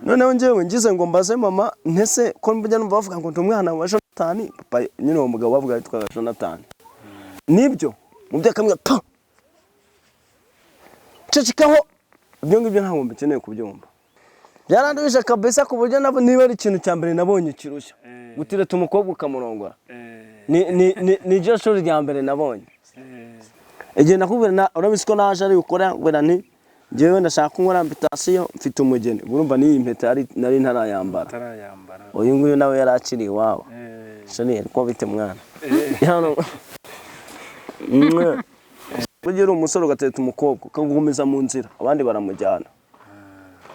noneho njyewe ngize ngo mbaze mama ntese ko mbujya numva bavuga ngo ndumwana wa Jonathan papa nyine uwo mugabo bavuga yitwa Jonathan nibyo mu byakamwe pa cecikaho ibyo ngibyo ntabwo mbikeneye kubyumva byarandubije kabisa ku buryo nabo niba ari ikintu cya mbere nabonye kirushya gutireta umukobwa ukamurongora ni ryo shuri rya mbere nabonye igihe nakubwira urabisi ko naje ari gukora ngwera nti njyewe ndashaka kunkora invitation mfite umugeni urumva ni impeta nari ntarayambara uyu nguyu nawe yarakiri iwabo shani ko bite mwana hano ugira umusore ugateta umukobwa ukagumiza mu nzira abandi baramujyana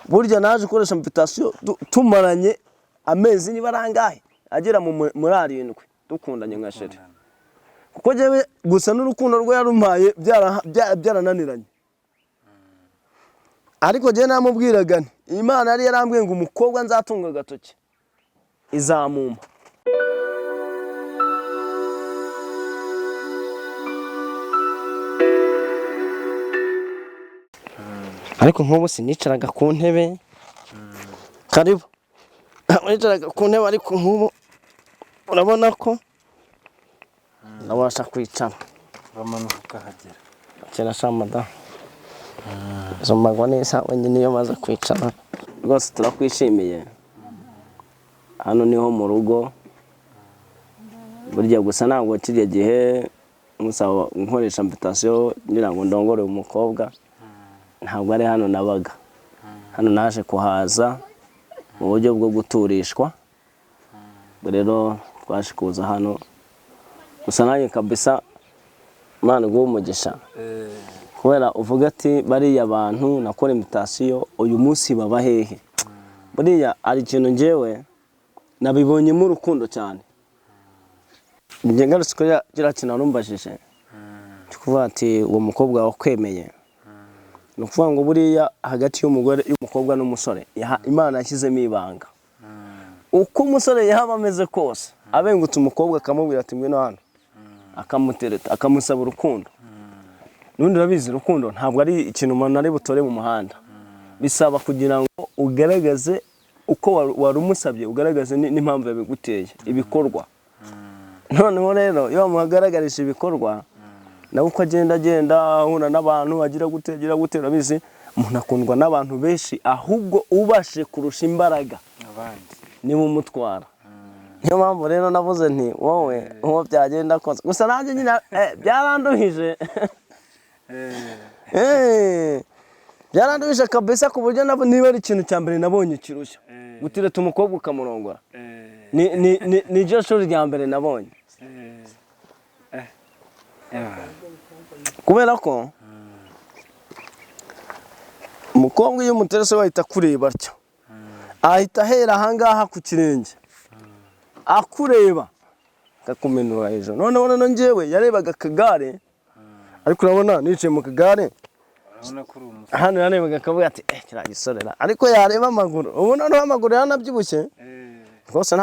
burya naje ukoresha invitation tumaranye amezi ni barangaye agera muri 7 dukundanye nka sheri kuko jewe gusa n'urukundo rwe yarumpaye byarananiranye ariko je namubwiraga nti Imana yari yarambwiye ngo umukobwa nzatunga agatoki izamuma ariko nk'ubu sinicaraga ku ntebe karibu nicaraga ku ntebe ariko nk'ubu urabona ko nabasha kwicara bamanuka ukahagera kera shamada zomagwa neza wenyine iyo maze kwicara rwose turakwishimiye hano niho mu rugo burya gusa ntabwo kirya gihe musaba nkoresha invitation ngira ngo ndongore umukobwa ntabwo ari hano nabaga hano naje kuhaza mu buryo bwo guturishwa rero twaje kuza hano gusa nanjye kabisa Imana guha umugisha kubera uvuga ati bariya abantu nakora invitation uyu munsi baba hehe buriya ari ikintu njyewe nabibonyemo urukundo cyane njye ngarutse ko kirakina rumbajije kuvuga ati uwo mukobwa wakwemeye no kuvuga ngo buriya hagati y'umukobwa n'umusore Imana yashyizemo ibanga uko umusore yaba ameze kose abengutse umukobwa akamubwira ati ngwino hano akamutereta akamusaba urukundo nundi rabizi urukundo ntabwo ari ikintu umuntu ari butore mu muhanda bisaba kugira ngo ugaragaze uko warumusabye ugaragaze n'impamvu yabiguteye ibikorwa noneho rero iyo muhagaragarisha ibikorwa nawe uko agenda ahura n'abantu agira gutera bizi umuntu akundwa n'abantu benshi ahubwo ubashe kurusha imbaraga abandi ni mu mutwara niyo mpamvu rero navuze nti wowe uwo byagenda kose gusa nanjye nyine byaranduhije byaranduhije kabisa ku buryo nabo niba ari ikintu cya mbere nabonye kirushya gutireta umukobwa ukamurongora ni ryo shuri rya mbere nabonye kubera ko umukobwa iyo umuterese wahita kureba atyo ahita ahera ahangaha ku kirenge akureba akakumenura hejuru noneho njyewe yarebaga kagare ariko urabona nicaye mu kagare hano yarebaga akavuga ati kiragisorera ariko yareba amaguru ubu noneho amaguru yanabyibushye rwose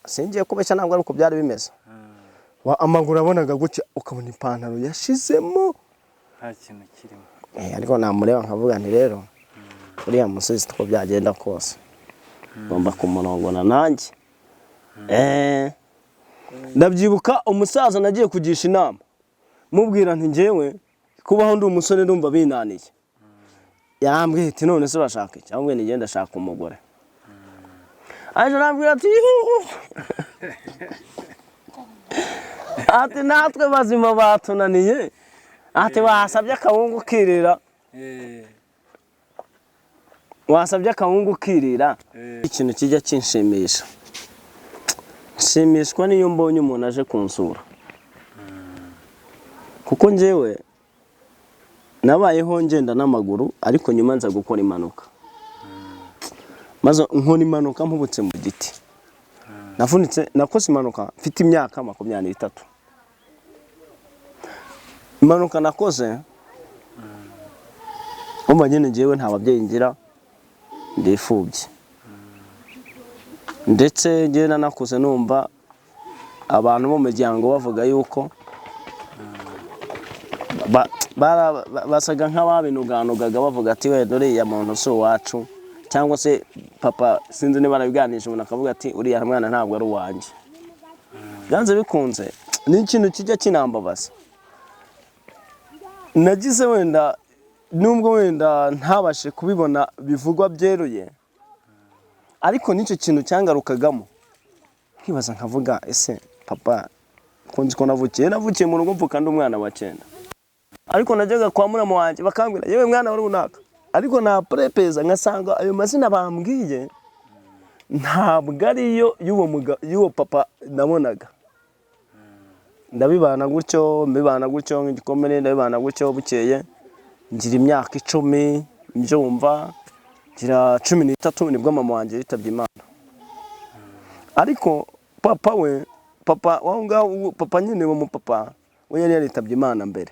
singiye kubeshya ntabwo ari uko byari bimeze amaguru abonaga gutya ukabona ipantaro yashizemo nta kintu kirimo ariko namureba nkavuga nti rero uriya musozi uko byagenda kose ngomba kumurongora nanjye ndabyibuka umusaza nagiye kugisha inama mubwira nti njyewe kubaho ndi umusore ndumva binaniye yambwiye ati none se urashaka iki cyangwa ni ngenda shaka umugore aje nambwira ati ati natwe bazima batunaniye ati wasabye akawungu kirira wasabye akawungu kirira ikintu kijya kinshimisha nshimishwa niyo mbonye umuntu aje kunsura kuko njyewe nabayeho ngenda n'amaguru ariko nyuma nza gukora impanuka maze nkora impanuka mpubutse mu giti navunitse nakoze impanuka mfite imyaka 23 impanuka nakoze umva nyine njyewe nta babyeyi ngira ndifubye ndetse njye nakuze numva abantu mu muryango bavuga yuko basaga nk'ababinuganugaga bavuga ati we dore ya muntu so wacu cyangwa se papa sinzi niba arabiganisha umuntu akavuga ati uriya mwana ntabwo ari uwanjye. Byanze bikunze ni ikintu kijya kinambabaza. Nagize wenda nubwo wenda ntabashe kubibona bivugwa byeruye, ariko n'icyo kintu cyangarukagamo nkibaza nkavuga ese papa kunzi ko navukiye mu rugo mvuka ndi umwana wa 9, ariko najyaga kwa muramu wanjye bakambwira yewe mwana wa runaka, ariko na prepeza ngasanga ayo mazina bambwiye ntabwo ariyo y'uwo papa nabonaga. Ndabibana gutyo nk'igikomere, ndabibana gutyo bukeye ngira imyaka 10 mbyumva, ngira 13 nibwo mama wanjye yitabye Imana. Ariko papa nyine wo mu papa we yari yaritabye Imana mbere.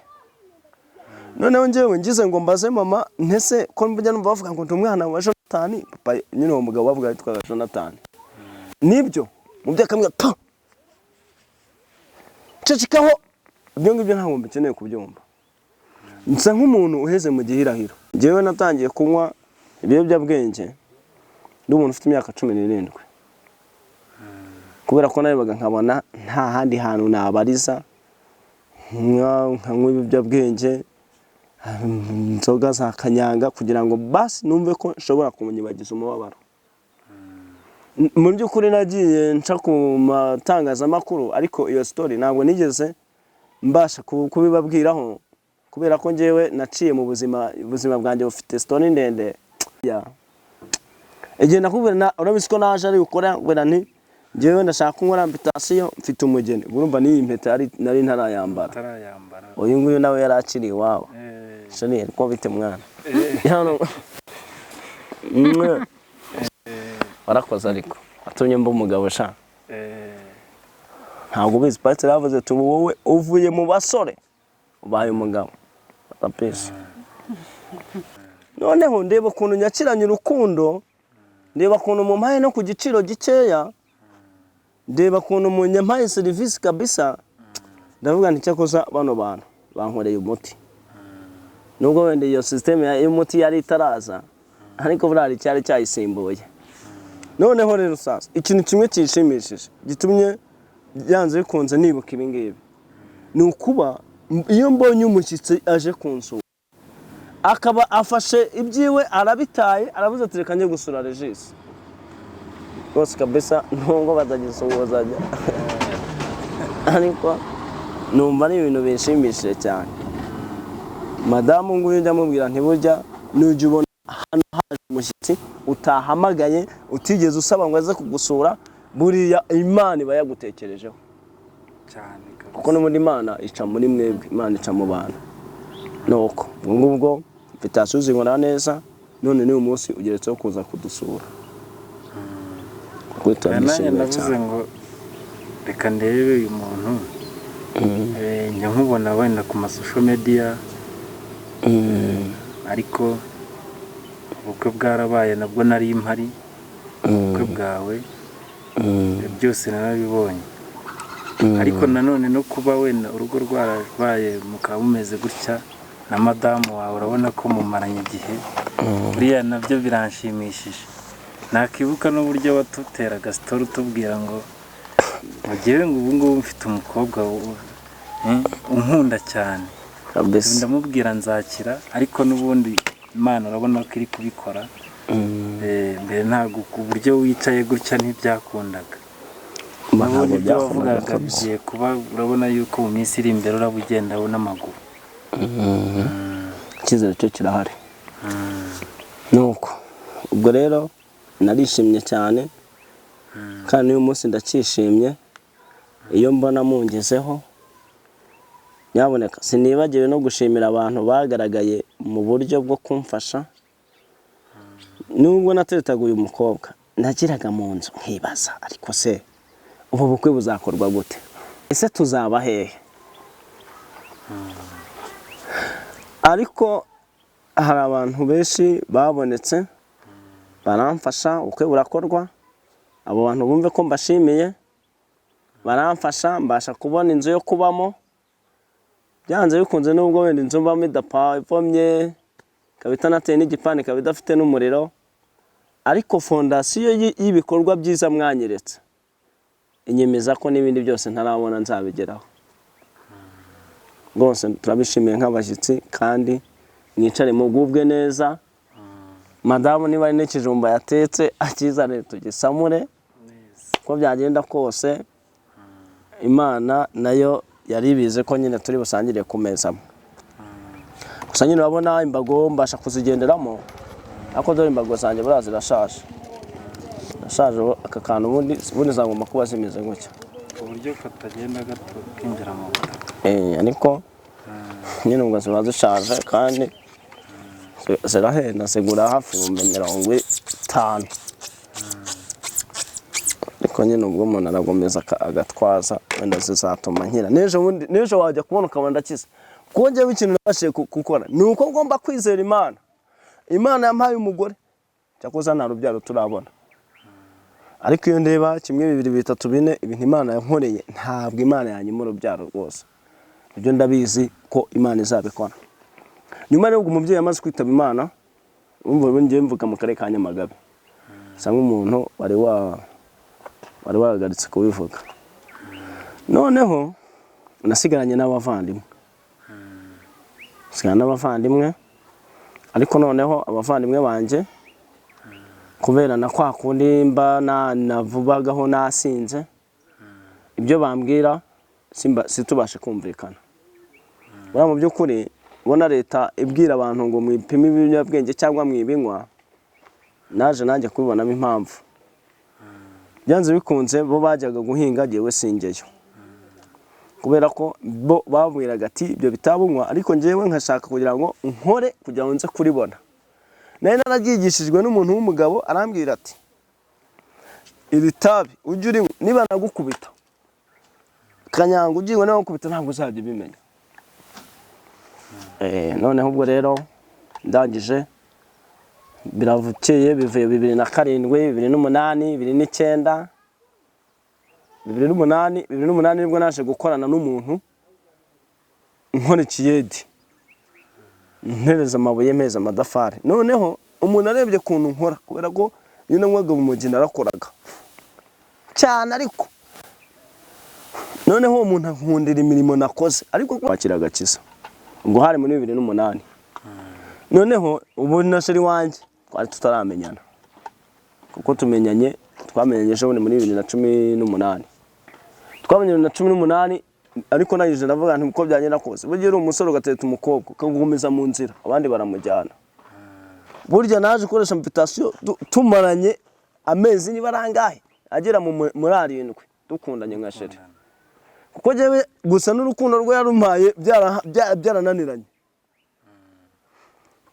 Noneho njyewe ngize ngo mbaze mama ntese ko mbujya numva bavuga ngo ndi umwana wa Jonathan, papa nyine uwo mugabo bavuga yitwa Jonathan. Nibyo mu byakamwe cecikaho ibyo ngibyo ntabwo mbikeneye kubyumva. Nsa nk'umuntu uheze mu gihirahiro. Njyewe natangiye kunywa ibiyobyabwenge ndi umuntu ufite imyaka 17, kubera ko narebaga nkabona nta handi hantu nabariza nkanywa ibiyobyabwenge, inzoga za kanyanga, kugira ngo basi numve ko nshobora kumunyibagiza umubabaro. Mu by'ukuri nagiye nca ku matangazamakuru, ariko iyo story ntabwo nigeze mbasha kubibabwiraho, kubera ko njyewe naciye mu buzima bwanjye bufite story ndende. Igihe nakubwira urabizi ko naje ari gukora ngwera nti njyewe ndashaka kunkora invitation mfite umugeni, urumva ni impeta nari ntarayambara. Uyu nguyu nawe yarakiri Iwabo. Shani ko bite mwana. Warakoze ariko atumye mba umugabo sha. Ntabwo bizi pastor yavuze ati wowe uvuye mu basore ubaye umugabo. Apesa. Noneho ndeba ukuntu nyakiranye urukundo, ndeba ukuntu mu mpaye no ku giciro gikeya, ndeba ukuntu mu nyampaye service kabisa. Ndavuga nti cyakoza bano bantu bankoreye umuti. Nubwo wende iyo system ya umuti yari itaraza, ariko burari cyari cyayisimbuye. Noneho rero sasa ikintu kimwe cyishimishije gitumye byanze bikunze nibuka ibi ngibi, ni ukuba iyo mbonye umushyitsi aje kunsura akaba afashe ibyiwe arabitaye, aravuze ati reka njye gusura Regis. Rwose kabisa nubwo batagisuhuzanya ariko numva ari ibintu bishimishije cyane. Madamu nguyu njya mubwira nti burya nujya ubona hano haje umushyitsi utahamagaye, utigeze usaba ngo aze kugusura, buriya Imana iba yagutekerejeho cyane, kuko n'ubundi Imana ica muri mwebwe, Imana ica mu bantu. Nuko ngubwo invitation zingora neza, none ni umunsi ugeretseho kuza kudusura. Nanjye navuze ngo reka ndebe uyu muntu, njya nkubona wenda ku social media, ariko ubukwe bwarabaye nabwo nari mpari, ubukwe bwawe byose narabibonye. Ariko nanone no kuba wenda urugo rwarabaye mukaba mumeze gutya na madamu wawe, urabona ko mumaranye igihe, buriya nabyo biranshimishije. Nakibuka n'uburyo watuteraga story utubwira ngo mugiye ngo ubu ngubu mfite umukobwa unkunda cyane, ndamubwira nzakira, ariko n'ubundi Imana urabona ko iri kubikora. Mbere ntabwo ku buryo wicaye gutya ntibyakundaga. N'ubundi byo wavugaga bigiye kuba, urabona yuko mu minsi iri imbere urabugenda n'amaguru. Icyizere cyo kirahari. Nuko ubwo rero narishimye cyane, kandi uyu munsi ndacyishimye. Iyo mbona mungezeho, nyaboneka sinibagiwe no gushimira abantu bagaragaye mu buryo bwo kumfasha. Nubwo nateretaga uyu mukobwa, nagiraga mu nzu nkibaza, ariko se ubu bukwe buzakorwa gute? Ese tuzaba hehe? Ariko hari abantu benshi babonetse baramfasha, ubukwe burakorwa. Abo bantu bumve ko mbashimiye, baramfasha mbasha kubona inzu yo kubamo. Byanze bikunze nubwo wenda inzu mbamo idapavomye, kabita nateye n'igipani kabidafite n'umuriro, ariko fondasiyo y'ibikorwa byiza mwanyeretse inyemeza ko n'ibindi byose ntarabona nzabigeraho. Rwose turabishimiye nk'abashyitsi kandi mwicare mugubwe neza. Madamu niba ari n'ikijumba yatetse akizane tugisamure ko byagenda kose. Imana nayo yaribize ko nyine turi busangire ku meza. Gusa nyine urabona imbago mbasha kuzigenderamo, ariko dore imbago zanjye buriya zirashaje. Nashaje aka kantu ubundi zagomba kuba zimeze gutya, uburyo katagenda gato kinjira mu butaka. Ariko nyine ubwo ziba zishaje kandi zirahenda, zigura hafi 50. Ariko nyine ubwo umuntu aragomeza agatwaza wenda zizatuma nkira. N'ejo wajya kubona ukabona ndakiza. Kuko njyewe ikintu nabashije gukora ni uko ngomba kwizera Imana. Imana yampaye umugore, cyakoze nta rubyaro turabona. Ariko iyo ndeba 1 2 3 4 ibintu Imana yankoreye, ntabwo Imana yanyima urubyaro rwose. Ibyo ndabizi ko Imana izabikora. Nyuma rero umubyeyi yamaze kwitaba Imana, umva ngiye mvuga mu karere ka Nyamagabe. Sanga umuntu wari wahagaritse kubivuga. Noneho nasigaranye n'abavandimwe. Sigana n'abavandimwe, ariko noneho abavandimwe banje kubera na kwa kundi mba navubagaho nasinze, ibyo bambwira situbashe kumvikana. Bura mu by'ukuri ubona leta ibwira abantu ngo mwipime ibiyobyabwenge cyangwa mwibinywa, naje nanjye kubibonamo impamvu. Byanze bikunze bo bajyaga guhinga jewe singeyo, kubera ko bo babwiraga ati ibyo bitabunywa, ariko njyewe nkashaka kugira ngo nkore kugira ngo nze kuribona. Nari naragigishijwe n'umuntu w'umugabo arambwira ati iri tabi ujye urinywa, niba nagukubita kanyanga ugiye nawe gukubita ntabwo uzajya bimenya. Noneho ubwo rero ndangije biravukeye bivuye 2007, 2008, 2009, 2008 nibwo naje gukorana n'umuntu nkora ikiyedi, ntereza amabuye meza amadafari. Noneho umuntu arebye kuntu nkora, kubera ko nyine nkwaga mu mujyi narakoraga cyane, ariko noneho umuntu ankundira imirimo nakoze, ariko kwakira agakiza ubwo hari muri 2008. Noneho ubu nasheri wanjye twari tutaramenyana, kuko twamenyanye ejo muri 2018. Twamenyanye na 2018, ariko nayije ndavuga nti uko byagenda kose bugira umusore ugateta umukobwa ukagumiza mu nzira abandi baramujyana. Burya naje gukoresha invitation tumaranye amezi niba arangahe agera muri 7 dukundanye nka sheri, kuko jewe gusa n'urukundo rwe yarumpaye byarananiranye.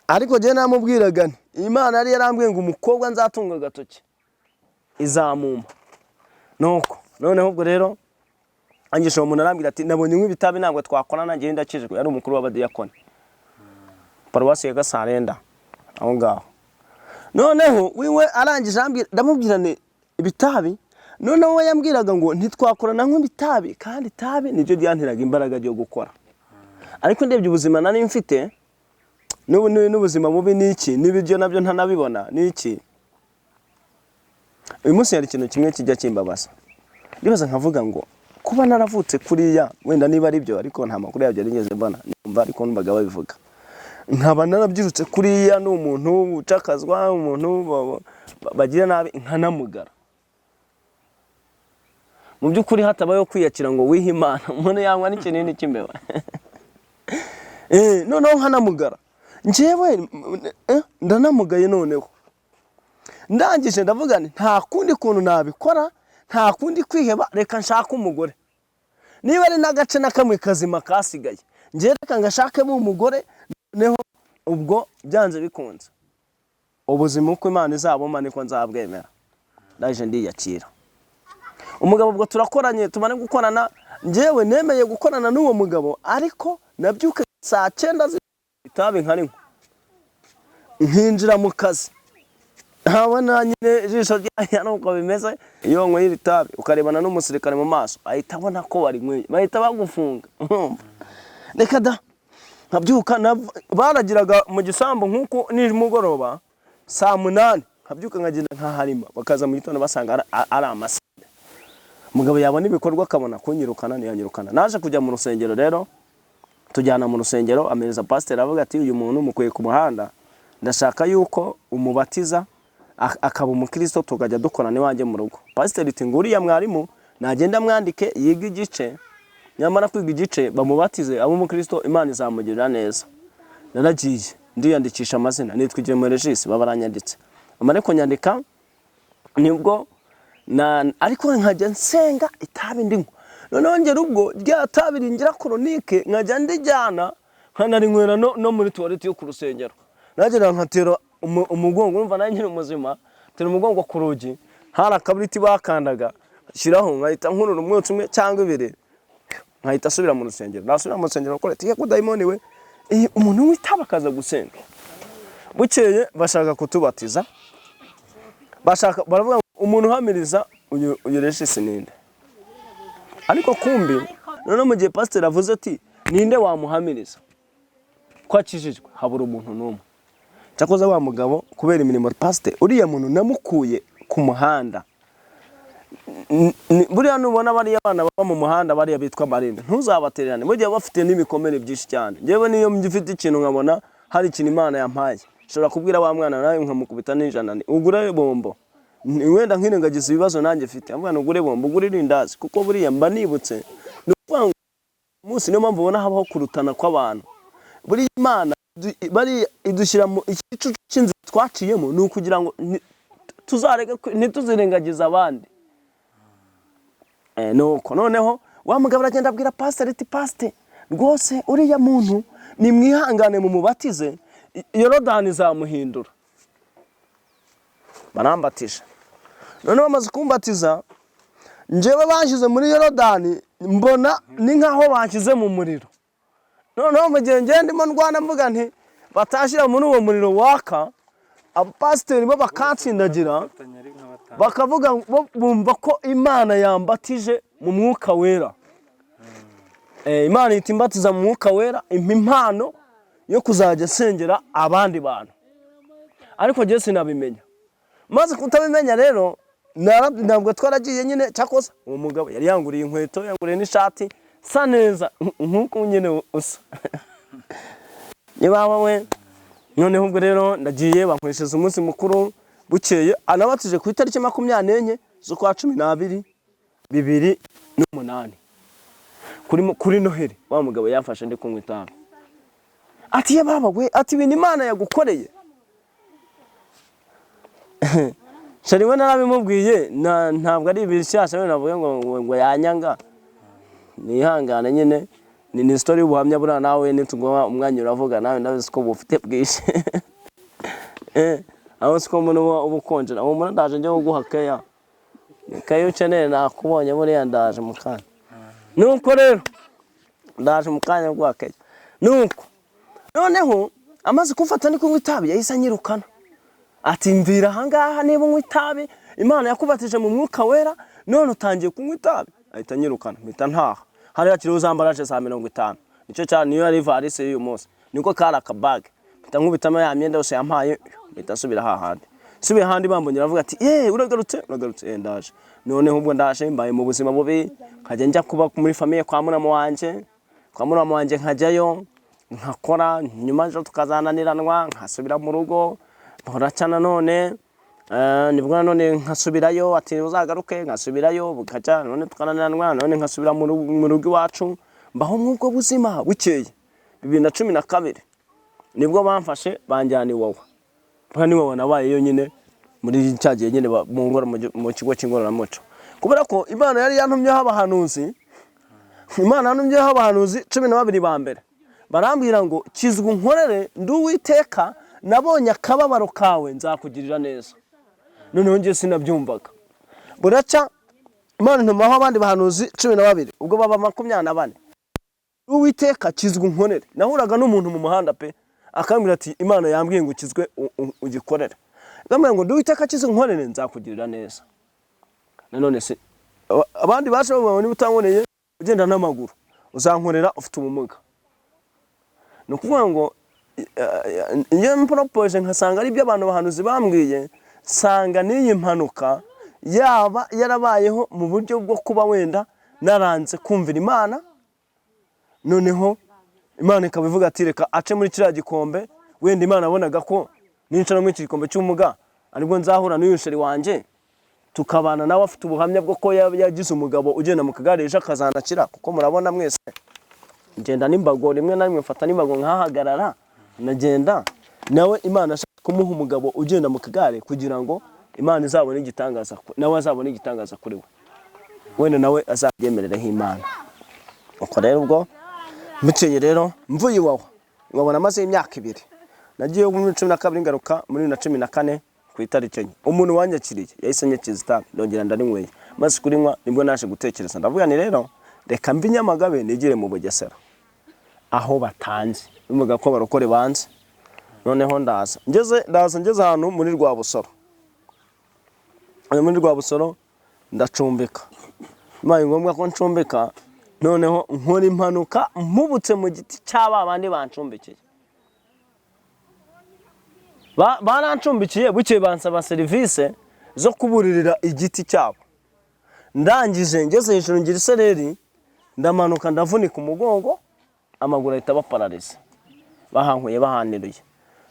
Ariko je namubwiraga nti Imana yari yarambwiye ngo umukobwa nzatunga agatoki izamuma. Noneho ubwo rero angisha umuntu arambwira ati nabonye nk'ibitabi ntabwo twakorana, ngiye ndakijwe. Yari umukuru w'abadiyakoni paruwasi ya Gasarenda aho ngaho. Noneho wiwe arangije ndamubwira ne ibitabi. Noneho we yambwiraga ngo ntitwakorana nk'ibitabi, kandi itabi nibyo byantiraga imbaraga byo gukora. Ariko ndebye ubuzima nari mfite n'ubuzima bubi niki n'ibiryo nabyo ntanabibona niki. Uyu munsi hari ikintu kimwe kijya kimbabaza, ndibaza nkavuga ngo kuba naravutse kuriya, wenda niba ari byo ariko nta makuru yabyo nigeze mbona, numva ariko numvaga babivuga. Nkaba narabyirutse kuriya n'umuntu ucakazwa, umuntu bagira nabi nkanamugara. Mu by'ukuri hatabayo kwiyakira ngo wihe Imana, umuntu yanywa n'ikinini cy'imbeba. Noneho nkanamugara njyewe ndanamugaye. Noneho ndangije ndavuga nti nta kundi kuntu nabikora, nta kundi kwiheba, reka nshaka umugore. Niba ari n'agace na kamwe kazima kasigaye, njye reka ngashakemo umugore. Noneho ubwo byanze bikunze ubuzima uko Imana izaboma niko nzabwemera. Ndaje ndiyakira. Umugabo ubwo turakoranye, tumane gukorana, njyewe nemeye gukorana n'uwo mugabo, ariko nabyuka saa 9 itabi nkarinywa, nkinjira mu kazi. Ntabona nyine ijisho ryaya nuko bimeze. Iyo nkwe y'ibitabi ukarebana n'umusirikare mu maso, ahita abona ko bari nkwe, bahita bagufunga. Reka da nkabyuka baragiraga mu gisambu nkuko ni mugoroba saa 8 nkabyuka nkagenda nkaharima bakaza mu gitondo basanga ari amasinde. Umugabo yabona ibikorwa akabona kunyirukana ntiyanyirukana. Naje kujya mu rusengero rero, tujyana mu rusengero, ameza pastor avuga ati uyu muntu mukuye ku muhanda, ndashaka yuko umubatiza akaba umukristo tukajya dukorana iwanjye mu rugo. Pastor iti nguriya mwarimu nagenda mwandike yiga igice, nyamara kwiga igice bamubatize abo umukristo Imana izamugirira neza. Naragiye ndiyandikisha amazina, nitwa Regis, babaranyanditse. Amareko nyandika nibwo ariko nkajya nsenga itabi ndimo. Noneho ngera ubwo rya tabi ringira chronique nkajya ndijyana nkanarinywera no muri toilette yo ku rusengero. Nagera nkatera umugongo urumva nanjye umuzima, tera umugongo ku rugi, hari akabiriti bakandaga shiraho nkahita nkurura umwotsi umwe cyangwa ibiri, nkahita asubira mu rusengero. Nasubira mu rusengero ko tiye kudayimoni we umuntu witaba kaza gusenga. Bukeye bashaka kutubatiza, baravuga umuntu uhamiriza uyu Regis ninde. Ariko kumbi none mu gihe pastor avuze ati ninde wamuhamiriza ko akijijwe, habura umuntu n'umwe. Cyakoze wa mugabo kubera imirimo pastor uriya muntu namukuye ku muhanda. Buriya nubona bari abana baba mu muhanda bari bitwa marinde, ntuzabatererane mu gihe bafite n'imikomere byinshi cyane. Ngewe niyo mfite ikintu nkabona hari ikintu Imana yampaye, shobora kubwira wa mwana nawe nkamukubita n'ijana ni ugure bombo. Wenda nkirengagiza ibibazo nanjye mfite, amwana ugure bombo, ugure irindazi, kuko buriya mba nibutse no umunsi niyo mpamvu ubona habaho kurutana kw'abantu. Buri Imana bari idushyira mu igicucu cy'inzi twaciyemo ni ukugira ngo tuzareke ntituzirengagiza abandi. Nuko noneho wa mugabo aragenda abwira pastor ati pastor rwose uriya muntu ni mwihangane mu mubatize Yorodani zamuhindura. Barambatije. None bamaze kumbatiza njyewe bashize muri Yorodani mbona ni nkaho bashize mu muriro. Noneho mu gihe ndimo ndwana mvuga nti batashira muri uwo muriro waka, abapasiteri bo bakatsindagira bakavuga bumva ko Imana yambatije mu mwuka wera. Imana itimbatiza mu mwuka wera impano yo kuzajya sengera abandi bantu. Ariko je sinabimenya. Maze kutabimenya rero ntabwo twaragiye nyine cyakosa uwo mugabo yari yanguriye inkweto, yanguriye n'ishati sa neza nkuko nyine usa. Niba we noneho ubwo rero ndagiye bankoresheje umunsi mukuru. Bukeye anabatije ku itariki 24 z'ukwa 12 2008 kuri Noheli. Wa mugabo yafashe ndi kunywa itabi ati ye baba we ati ibintu Imana yagukoreye. Shariwe narabimubwiye ntabwo ari ibishyashya navuga ngo yanyanga. Nihangane nyine ni story y'ubuhamya bura nawe nitugwa umwanya uravuga nawe ndabizi ko bufite bwishe. Aho siko umuntu ubukonjera uwo muntu ndaje njye guhakeya kayo channel nakubonye muri yandaje mukanya. Nuko rero ndaje mukanya guhakeya. Nuko noneho amaze kufata ndi kunywa itabi yahise anyirukana ati mvira hangaha niba unywa itabi Imana yakubatije mu mwuka wera none utangiye kunywa itabi. Ahita anyirukana mpita ntaha. Hari yakiri uzambaraje za 50 nicyo cyane niyo yari varise y'uyu munsi niko kari akabag mpita nkubitamo ya myenda yose yampaye mpita subira hahandi. Subiye handi bambonye aravuga ati uragarutse ndaje. Noneho ubwo ndaje mbaye mu buzima bubi nkajya njya kuba muri famille kwa muramu wanje nkajyayo nkakora nyuma ejo tukazananiranwa nkasubira mu rugo boracana none nibwo none nkasubirayo ati uzagaruke nkasubirayo bukaca none tukananiranwa none nkasubira mu rugo iwacu mbaho mwubwo buzima bukeye. 2012 nibwo bamfashe banjyana Iwabo. Pani Iwabo nabaye yo nyine muri cyagiye nyine mu ngoro mu kigo cy'ingororamuco kubera ko Imana yari yantumyeho abahanuzi. Imana yantumyeho abahanuzi 12 ba mbere barambwira ngo kizwe nkorere nduwiteka nabonye akababaro kawe nzakugirira neza. Noneho ngiye sinabyumvaga buraca Imana ntumaho abandi bahanuzi 12 ubwo baba 24 uwiteka kizwe nkorere. Nahuraga n'umuntu mu muhanda pe akambwira ati Imana yambwiye ngo kizwe ugikorera. Ngamwe ngo nduwiteka kizwe nkorere nzakugirira neza. Nanone se abandi baje babona utangoneye ugenda n'amaguru uzankorera ufite ubumuga. Nukuvuga ngo iyo mpropose nkasanga ari byo abantu bahanuzi bambwiye sanga n'iyi mpanuka yaba yarabayeho mu buryo bwo kuba wenda naranze kumvira Imana, noneho Imana ikabivuga ati reka ace muri kiriya gikombe, wenda Imana abonaga ko nincara muri iki gikombe cy'umuga aribwo nzahura n'uyusheri wanjye tukabana nawe afite ubuhamya bwo ko yagize umugabo ugenda mu kagare ejo akazanakira, kuko murabona mwese ngenda n'imbago rimwe na rimwe mfata n'imbago nkahagarara nagenda nawe. Imana ashaka kumuha umugabo ugenda mu kagare kugira ngo Imana izabone igitangaza, nawe azabone igitangaza kuri we, wenda nawe azabyemerereho Imana. Uko rero ubwo mukeye rero mvuye Iwabo namaze imyaka 2, nagiye muri 12 ngaruka muri 2014 ku itariki enye. Umuntu wanyakiriye yahise anyakiza itabi ndongera ndarinyweye, maze kurinywa nibwo naje gutekereza ndavuga ni rero reka mbi Nyamagabe nigire mu Bugesera aho batanze bivuga ko barokore banze. Noneho ndaza ngeze ahantu muri Rwabusoro, muri Rwabusoro ndacumbika, maye ngombwa ko ncumbika, noneho nkora impanuka mpubutse mu giti cy'aba bandi bancumbikiye. Barancumbikiye buke bansaba serivisi zo kuburirira igiti cyabo, ndangije ngeze hejuru ngira isereri ndamanuka ndavunika umugongo, amaguru ahita bapararize, bahankuye bahaniruye.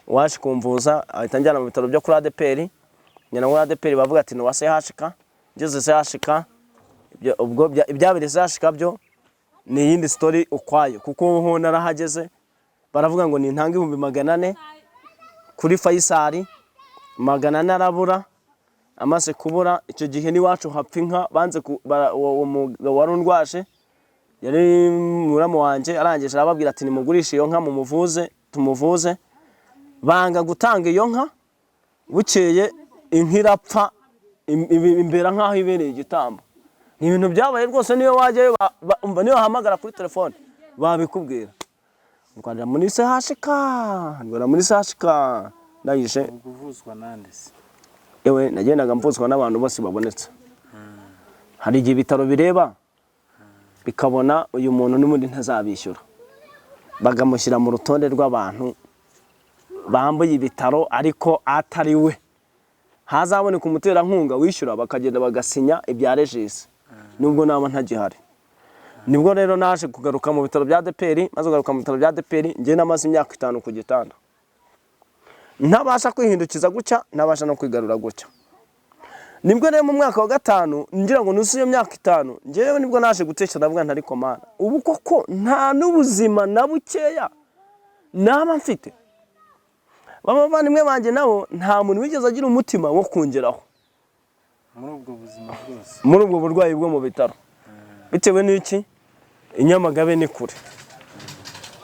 Waje kumvuza ahita njyana mu bitaro byo kuri ADPR, nyina wa ADPR bavuga ati no Arashaka. Ngeze Arashaka ubwo ibyabiri Arashaka byo ni yindi story ukwayo, kuko ho narahageze baravuga ngo ni ntanga 400 kuri Faisal, 400 arabura. Amaze kubura icyo gihe ni wacu hapfa inka, banze uwo mugabo warundwaje yari muramu wanje, arangije arababwira ati nimugurisha iyo nka mumuvuze tumuvuze, banga gutanga iyo nka. Bukeye inka irapfa imbera nkaho ibereye igitambo. Ni ibintu byabaye rwose, niyo wajyayo umva niyo hamagara kuri telefone babikubwira. Ngwanda muri Arashaka ndayije kuvuzwa nande se. Ewe nagendaga mvuzwa n'abantu bose babonetse. Hari igihe bitaro bireba bikabona uyu muntu n'umundi ntazabishyura, bagamushyira mu rutonde rw'abantu bambuye ibitaro ariko atari we, hazaboneka umuterankunga wishyura bakagenda bagasinya ibya Regis, nubwo naba ntagihari. Nibwo rero naje kugaruka mu bitaro bya ADPR, maze kugaruka mu bitaro bya ADPR ngiye namaze imyaka 5 ku gitanda, ntabasha kwihindukiza gucya, ntabasha no kwigarura gucya. Nibwo rero mu mwaka wa 5 ngira ngo nusuye imyaka 5, ngewe nibwo naje gutekereza ndavuga ntari ko Mana, ubu koko nta n'ubuzima na bukeya naba mfite. Bavandimwe banjye nabo nta muntu wigeze agira umutima wo kungeraho muri ubwo buzima bwose, muri ubwo burwayi bwo mu bitaro, bitewe n'iki Inyamagabe ni kure.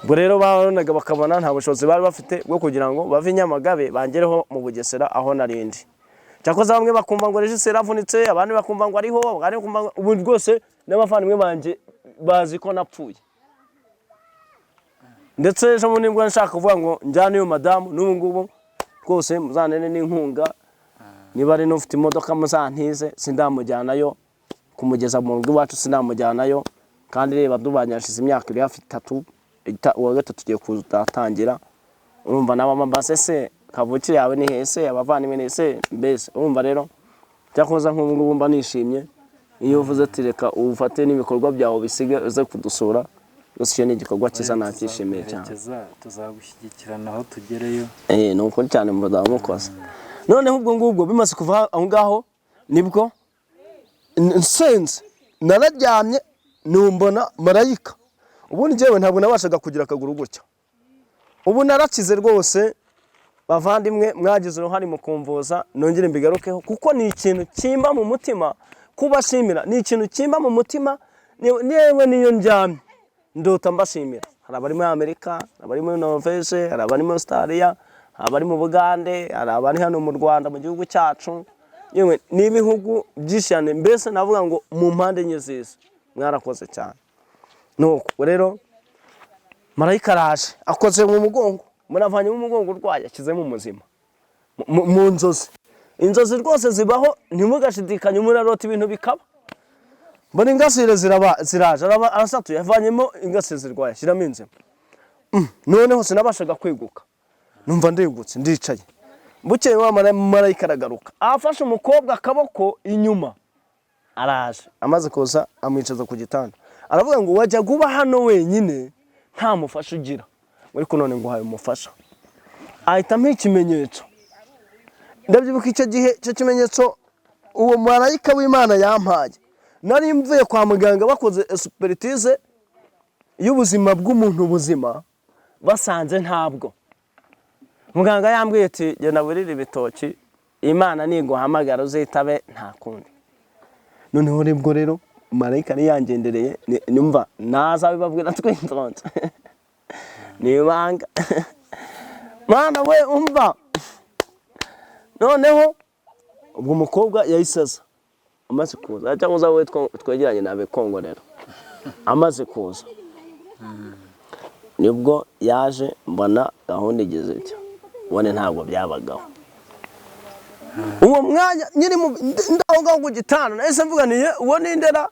Ubwo rero babonaga bakabona nta bushobozi bari bafite bwo kugira ngo bave Inyamagabe bangereho mu Bugesera aho narindi. Cyakoze bamwe bakumva ngo Regis yaravunitse, abandi bakumva ngo ariho, abandi bakumva ubu rwose n'abavandimwe banjye baziko napfuye. Ndetse ejo bundi nibwo nshaka kuvuga ngo njyane yo madamu n'ubu ngubu rwose muzanene n'inkunga, niba ari n'ufite imodoka muzantize sindamujyanayo kumugeza mu rugo iwacu, sinamujyanayo. Kandi reba dubanyashize imyaka iri hafi 3, uwa gatatu tugiye kuzatangira. Urumva n'abama basese kavukire yawe ni hese, abavandimwe ni hese, mbese urumva rero cyakoza nk'ubu ngubu mba nishimye iyo uvuze ati reka ufate n'ibikorwa byawe bisige uze kudusura. Gusa ni igikorwa cyiza nakishimiye cyane, tuzagushyigikirana aho tugereyo. Nuko cyane mudamukoze. Noneho ubwo ngubwo bimaze kuva aho ngaho nibwo nsenze nararyamye numbona marayika. Ubundi jewe ntabwo nabashaga kugira akaguru gucya, ubu narakize rwose. Bavandimwe mwagize uruhare mu kumvuza, nongere mbigarukeho kuko ni ikintu kimba mu mutima kubashimira, ni ikintu kimba mu mutima. Niyewe niyo ndyamye ndota mbashimira. Hari abari muri Amerika, abari muri Norvège, hari abari muri Australia, abari mu Bugande, hari abari hano mu Rwanda mu gihugu cyacu. Yewe ni ibihugu byishane, mbese navuga ngo mu mpande enye z'isi mwarakoze cyane. Nuko rero marayika araje akoze mu mugongo, muravanye mu mugongo urwaye akizemo umuzima mu nzozi. Inzozi rwose zibaho, ntimugashidikanye murarota ibintu bikaba. Mbona ingasire ziraje, arasatuye yavanyemo ingasire zirwaye shiramo inzima. Noneho sinabashaga kweguka, numva ndegutse ndicaye. bukeye wa marayika aragaruka afashe umukobwa akaboko inyuma araje amaze kuza amwicaza ku gitanda aravuga ngo wajya guba hano wenyine nta mufasha ugira ariko none ngo haye umufasha ahita ampa ikimenyetso ndabyibuka icyo gihe icyo kimenyetso uwo marayika w'Imana yampaye nari mvuye kwa muganga bakoze expertise y'ubuzima bw'umuntu buzima basanze ntabwo muganga yambwiye ati genda burira ibitoki Imana niguhamagara uzitabe nta kundi noneho nibwo rero marayika ni yangendereye numva naza bibabwira twintonze nibanga mana we umva noneho ubwo umukobwa yayisaza amaze kuza cyangwa uzawe twegeranye nabe kongorero amaze kuza nibwo yaje mbona gahunda igeze cyo ubone ntabwo byabagaho uwo mwanya nyiri ndaho ngo gitana nahise mvuganiye uwo nindera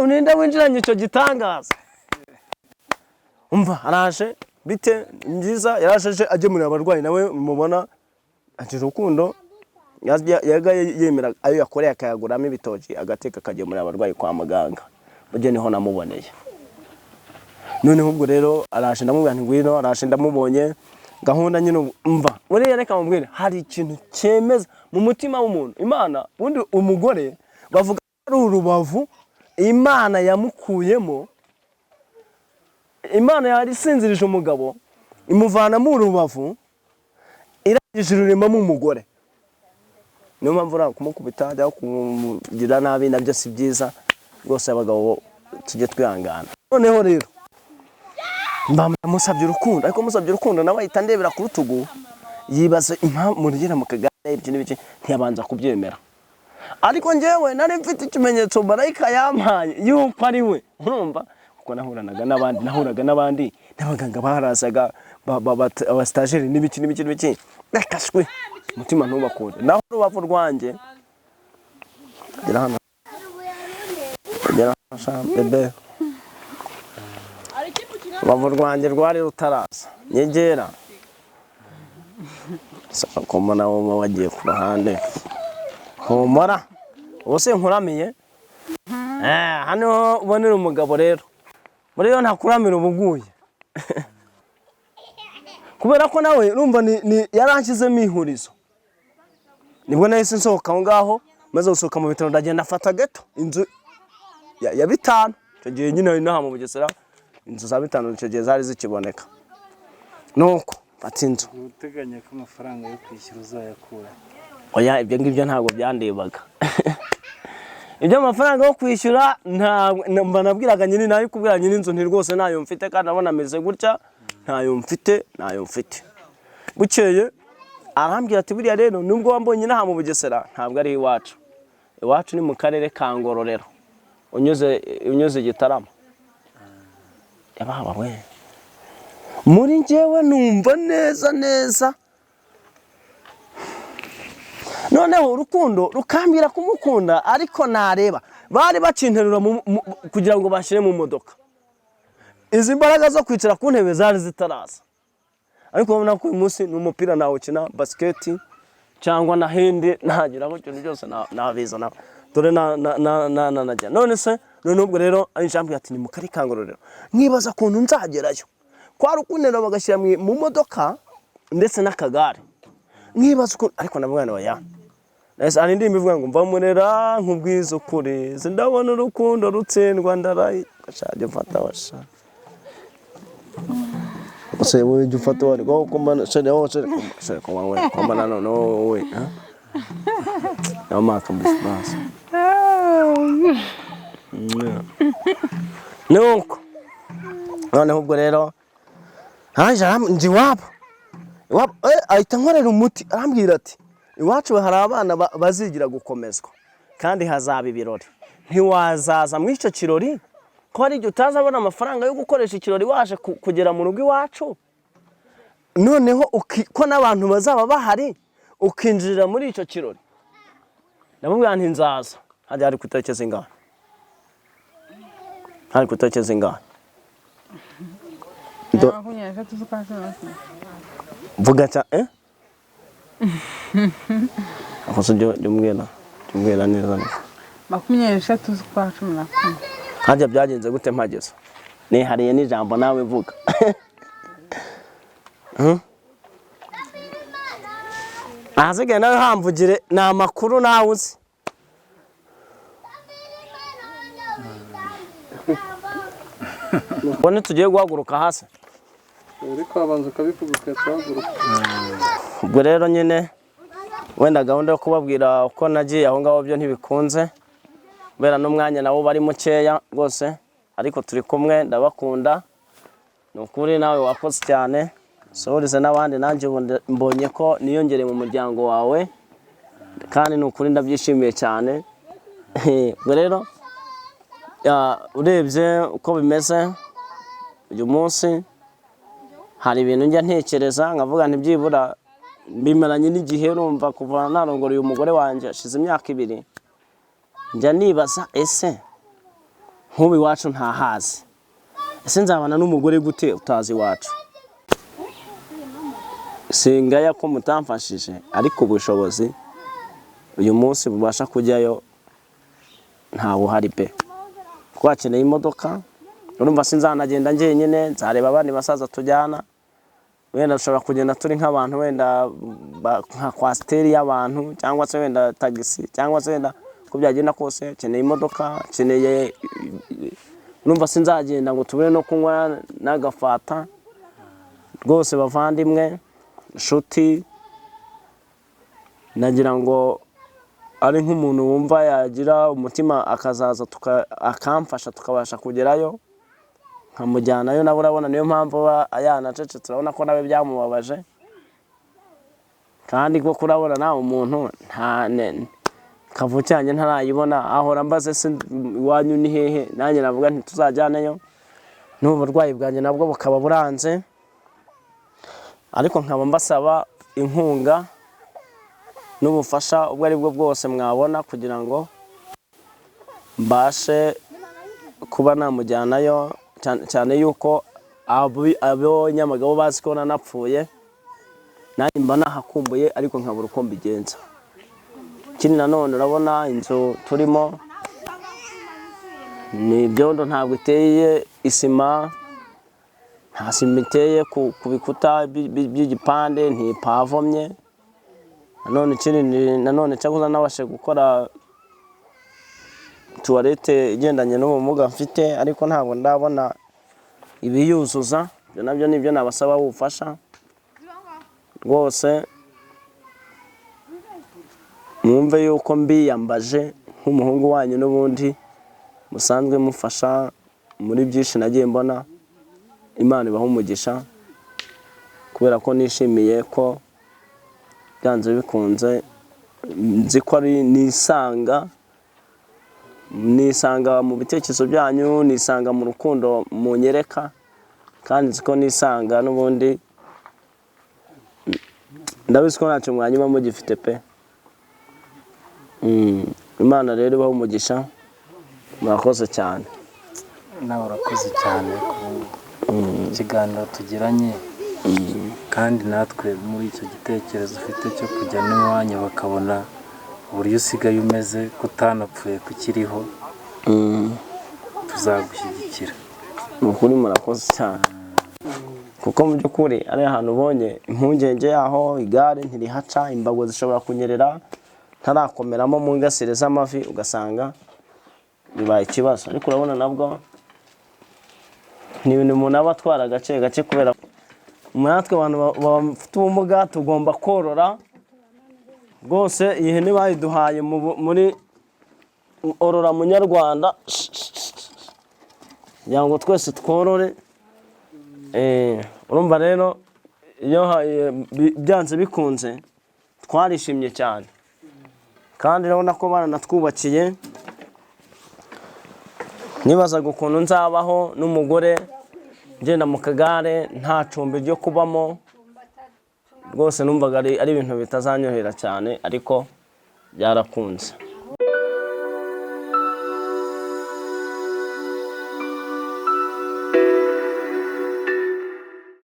ninde winjiranye icyo gitangaza umva araje bite ngiza yarashaje agemurira abarwayi nawe mubona ati rukundo yaga yemera ayo yakoreye akayaguramo ibitoki agateka kagemurira abarwayi kwa muganga mujye niho namuboneye noneho ubwo rero arashe ndamubwira nti ngwino arashe ndamubonye gahunda nyine umva muri yereka mubwire hari ikintu cyemeza mu mutima w'umuntu Imana undi umugore bavuga ari urubavu Imana yamukuyemo Imana yarisinzirije umugabo imuvana mu rubavu irangije ruremamo umugore niyo mpamvu ura kumukubita ajya kumugira nabi nabyo si byiza rwose abagabo tujye twihangana noneho rero musabye urukundo ariko musabye urukundo nawe ahita ndebera ku rutugu yibaza impamvu murigera mu kagare ibyo n'ibiki ntiyabanza kubyemera ariko njyewe nari mfite ikimenyetso marayika yampaye yuko ari we urumva kuko nahuraga n'abandi n'abaganga barazaga abastajeri n'ibiki nakashwe umutima ntubakunde naho rubavu rwanjye gira hano bebe rubavu rwanjye rwari rutaraza nyegera sako nawo wagiye ku ruhande humura ubuse nkuramiye hano ubonera umugabo rero muri yo ntakuramira ubuguye kubera ko nawe urumva ni yaranshyizemo ihurizo nibwo nahise nsohoka aho ngaho maze gusohoka mu bitaro ndagenda afata gato inzu ya 5 icyo gihe nyine naha mu Bugesera inzu za 5 icyo gihe zari zikiboneka nuko fata inzu uteganya ko amafaranga yo kwishyura uzayakura oya ibyo ngibyo ntabwo byandebaga ibyo amafaranga yo kwishyura mba nabwiraga nyine nayo kubwira nyine inzu nti rwose nayo mfite kandi abona ameze gutya nayo mfite bukeye arambwira ati buriya rero nubwo wambonye naha mu Bugesera ntabwo ari iwacu ni mu karere ka Ngororero unyuze Gitarama yababa we muri njyewe numva neza noneho urukundo rukambira kumukunda ariko nareba bari bacinterura kugira ngo bashyire mu modoka izi mbaraga zo kwicara ku ntebe zari zitaraza ariko ubona ko uyu munsi n'umupira nawo ukina basket cyangwa na hende nagira ngo cyane byose nabizana dore najya none ubwo rero ari jambo ati ni mu kari kangororero nkibaza kuntu nzagerayo kwa rukunero bagashyira mu modoka ndetse n'akagare nkibaza uko ariko nabwana oya nese ari ndimi bivuga ngo mva munera nkubwiza ukuri ndabona urukundo rutsendwa ndarayi gashaje mfata washa ose wowe ufata wari go komana shele ko wawe komana no we ha amaka mbifasa nuko none ubwo rero haje nji Iwabo ahita nkorera umuti arambwira ati iwacu hari abana bazigira gukomezwa kandi hazaba ibirori ntiwazaza mu icyo kirori ko ari utazabona amafaranga yo gukoresha ikirori waje kugera mu rugo iwacu noneho ko n'abantu bazaba bahari ukinjirira muri icyo kirori ndamubwira nti nzaza hajya hari kutekereza ingahe vuga cya akoze jumwera neza. 23 z'ukwa 11. Hajya byagenze gute mpageze? Nihariye n'ijambo nawe vuga. Ahasigaye nawe hamvugire ni amakuru nawe uzi. Ubone tugiye guhaguruka hasi. Ariko abanza ukabivuga ukahaguruka. Ubwo rero nyine wenda gahunda yo kubabwira uko nagiye aho ngaho byo ntibikunze. Kubera n'umwanya nawo bari mukeya rwose, ariko turi kumwe ndabakunda. Nukuri nawe wakoze cyane. Sohorize n'abandi nanjye mbonye ko niyongere mu muryango wawe. Kandi nukuri ndabyishimiye cyane. Ubwo rero urebye uko bimeze uyu munsi hari ibintu njya ntekereza nkavuga ntibyibura bimaranye n'igihe urumva kuva narongoreye umugore wanjye ashize imyaka 2. Njya nibaza ese nk'ubu iwacu ntahazi, ese nzabana n'umugore gute utazi iwacu? Singaya ko mutamfashije, ariko ubushobozi uyu munsi bubasha kujyayo ntawe uhari pe. Twakeneye imodoka, urumva sinzanagenda njyenyine, nzareba abandi basaza tujyana. Wenda dushobora kugenda turi nk'abantu wenda nka kwasiteri y'abantu, cyangwa se wenda tagisi, cyangwa se wenda ko byagenda kose. Keneye imodoka, keneye, urumva sinzagenda ngo tubure no kunywa n'agafata. Rwose bavandimwe, inshuti, nagira ngo ari nk'umuntu wumva yagira umutima akazaza akamfasha tukabasha kugerayo nkamujyanayo. Nabo urabona niyo mpamvu yanacece, turabona ko nawe byamubabaje. Kandi ko kurabona nawe umuntu nta kavukanye ntarayibona, ahora mbaze se iwanyu ni hehe, nanjye navuga nti tuzajyaneyo. N'uburwayi bwanjye nabwo bukaba buranze, ariko nkaba mbasaba inkunga n'ubufasha ubwo ari bwo bwose mwabona kugira ngo mbashe kuba namujyanayo, cyane yuko abo Nyamagabe baziko napfuye, nanjye mba nahakumbuye ariko nkabura uko mbigenza. Kindi nanone urabona inzu turimo ni ibyondo, ntabwo iteye isima, nta sima iteye ku bikuta by'igipande, ntipavomye. Nanone cyakuza nabashe gukora tuwarete igendanye n'ubumuga mfite, ariko ntabwo ndabona ibiyuzuza. Ibyo nabyo nibyo nabasaba ubufasha rwose. Mwumve yuko mbiyambaje nk'umuhungu wanyu n'ubundi musanzwe mufasha muri byinshi nagiye mbona. Imana ibaha umugisha, kubera ko nishimiye ko byanze bikunze nzi ko ari nisanga mu bitekerezo byanyu, nisanga mu rukundo munyereka, kandi nzi ko nisanga n'ubundi ndabizi ko ntacyo mwanyuma mugifite pe. Imana rero ibaha umugisha, murakoze cyane. Nawe urakoze cyane ku kiganiro tugiranye, kandi natwe muri icyo gitekerezo ufite cyo kujya n'iwanyu bakabona uburyo usigaye umeze, kutanapfuye kukiriho, tuzagushyigikira. Ukuri murakoze cyane, kuko mu by'ukuri ari ahantu ubonye impungenge yaho igare ntirihaca, imbago zishobora kunyerera ntarakomeramo mu ngasire z'amavi, ugasanga bibaye ikibazo. Ariko urabona nabwo ni ibintu umuntu aba atwara gake gake, kubera natwe abantu bafite ubumuga tugomba korora rwose. Iyi hene bayiduhaye muri orora munyarwanda, kugira ngo twese tworore. Urumva rero iyo byanze bikunze twarishimye cyane, kandi urabona ko baranatwubakiye. Nibazaga ukuntu nzabaho n'umugore ngenda mu kagare nta cumbi ryo kubamo, rwose numvaga ari ibintu bitazanyohera cyane, ariko byarakunze.